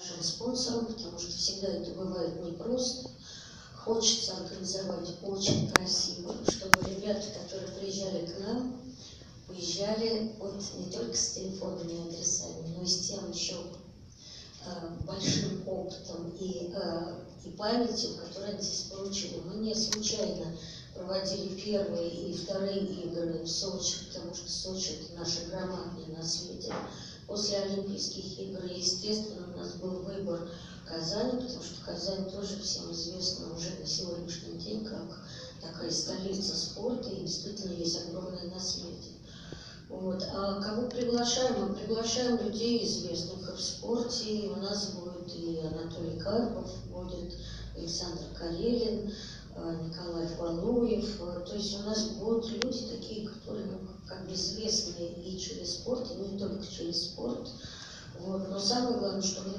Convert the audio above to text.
нашим спонсорам, потому что всегда это бывает непросто. Хочется организовать очень красиво, чтобы ребята, которые приезжали к нам, уезжали вот не только с телефонными адресами, но и с тем еще большим опытом и памятью, которую они здесь получили. Мы не случайно проводили первые и вторые игры в Сочи, потому что Сочи – это наше громадное наследие. После Олимпийских игр, естественно, у нас был выбор Казани, потому что Казань тоже всем известна уже на сегодняшний день как такая столица спорта, и действительно есть огромное наследие. Вот. А кого приглашаем? Мы приглашаем людей, известных в спорте. У нас будет и Анатолий Карпов, будет Александр Карелин, Николай Валуев. То есть у нас будут люди такие, которые как бы известны и через спорт, и не только через спорт. Вот. Но самое главное, что мы